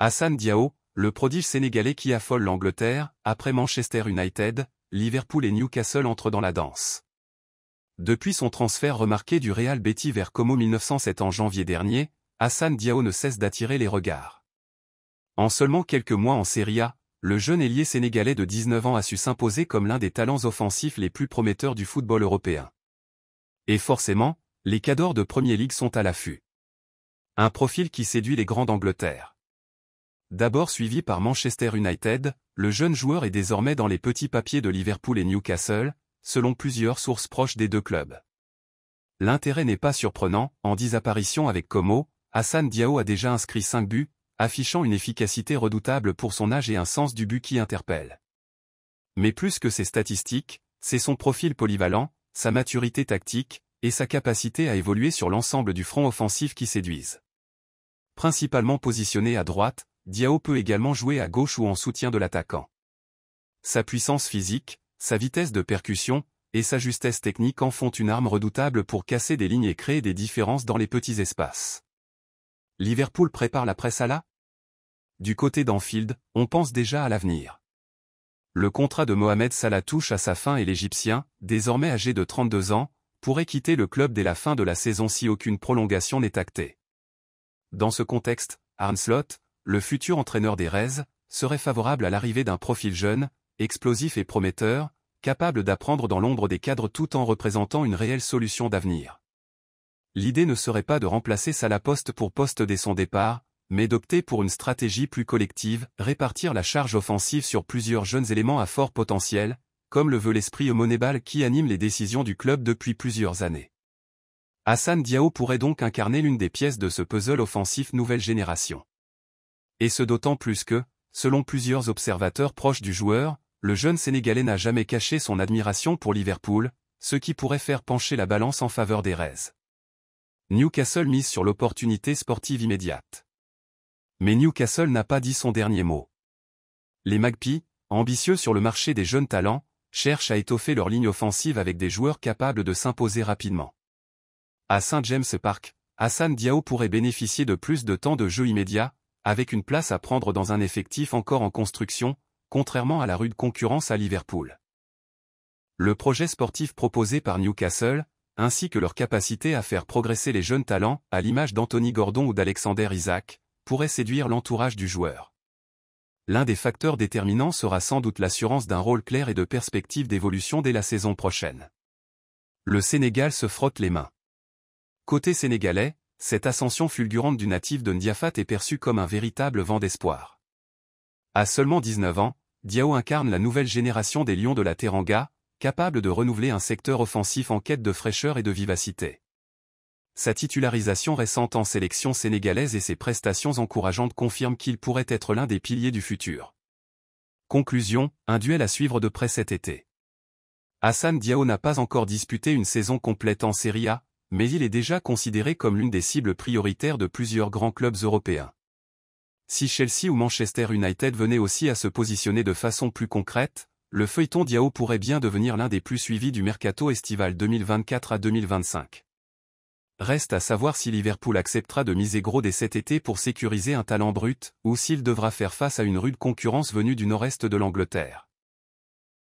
Assane Diao, le prodige sénégalais qui affole l'Angleterre, après Manchester United, Liverpool et Newcastle entrent dans la danse. Depuis son transfert remarqué du Real Betis vers Como 1907 en janvier dernier, Assane Diao ne cesse d'attirer les regards. En seulement quelques mois en Serie A, le jeune ailier sénégalais de 19 ans a su s'imposer comme l'un des talents offensifs les plus prometteurs du football européen. Et forcément, les cadors de Premier League sont à l'affût. Un profil qui séduit les grands d'Angleterre. D'abord suivi par Manchester United, le jeune joueur est désormais dans les petits papiers de Liverpool et Newcastle, selon plusieurs sources proches des deux clubs. L'intérêt n'est pas surprenant, en 10 apparitions avec Como, Assane Diao a déjà inscrit 5 buts, affichant une efficacité redoutable pour son âge et un sens du but qui interpelle. Mais plus que ses statistiques, c'est son profil polyvalent, sa maturité tactique, et sa capacité à évoluer sur l'ensemble du front offensif qui séduisent. Principalement positionné à droite, Diao peut également jouer à gauche ou en soutien de l'attaquant. Sa puissance physique, sa vitesse de percussion, et sa justesse technique en font une arme redoutable pour casser des lignes et créer des différences dans les petits espaces. Liverpool prépare la presse à la? Du côté d'Anfield, on pense déjà à l'avenir. Le contrat de Mohamed Salah touche à sa fin et l'Égyptien, désormais âgé de 32 ans, pourrait quitter le club dès la fin de la saison si aucune prolongation n'est actée. Dans ce contexte, Arne Slot, le futur entraîneur des Reds, serait favorable à l'arrivée d'un profil jeune, explosif et prometteur, capable d'apprendre dans l'ombre des cadres tout en représentant une réelle solution d'avenir. L'idée ne serait pas de remplacer Salah poste pour poste dès son départ, mais d'opter pour une stratégie plus collective, répartir la charge offensive sur plusieurs jeunes éléments à fort potentiel, comme le veut l'esprit Moneyball qui anime les décisions du club depuis plusieurs années. Assane Diao pourrait donc incarner l'une des pièces de ce puzzle offensif nouvelle génération. Et ce d'autant plus que, selon plusieurs observateurs proches du joueur, le jeune Sénégalais n'a jamais caché son admiration pour Liverpool, ce qui pourrait faire pencher la balance en faveur des Reds. Newcastle mise sur l'opportunité sportive immédiate. Mais Newcastle n'a pas dit son dernier mot. Les Magpies, ambitieux sur le marché des jeunes talents, cherchent à étoffer leur ligne offensive avec des joueurs capables de s'imposer rapidement. À St James Park, Assane Diao pourrait bénéficier de plus de temps de jeu immédiat, avec une place à prendre dans un effectif encore en construction, contrairement à la rude concurrence à Liverpool. Le projet sportif proposé par Newcastle, ainsi que leur capacité à faire progresser les jeunes talents, à l'image d'Anthony Gordon ou d'Alexander Isak, pourrait séduire l'entourage du joueur. L'un des facteurs déterminants sera sans doute l'assurance d'un rôle clair et de perspectives d'évolution dès la saison prochaine. Le Sénégal se frotte les mains. Côté sénégalais, cette ascension fulgurante du natif de Ndiafat est perçue comme un véritable vent d'espoir. À seulement 19 ans, Diao incarne la nouvelle génération des Lions de la Teranga, capable de renouveler un secteur offensif en quête de fraîcheur et de vivacité. Sa titularisation récente en sélection sénégalaise et ses prestations encourageantes confirment qu'il pourrait être l'un des piliers du futur. Conclusion, un duel à suivre de près cet été. Assane Diao n'a pas encore disputé une saison complète en Serie A, mais il est déjà considéré comme l'une des cibles prioritaires de plusieurs grands clubs européens. Si Chelsea ou Manchester United venaient aussi à se positionner de façon plus concrète, le feuilleton Diao pourrait bien devenir l'un des plus suivis du mercato estival 2024 à 2025. Reste à savoir si Liverpool acceptera de miser gros dès cet été pour sécuriser un talent brut, ou s'il devra faire face à une rude concurrence venue du nord-est de l'Angleterre.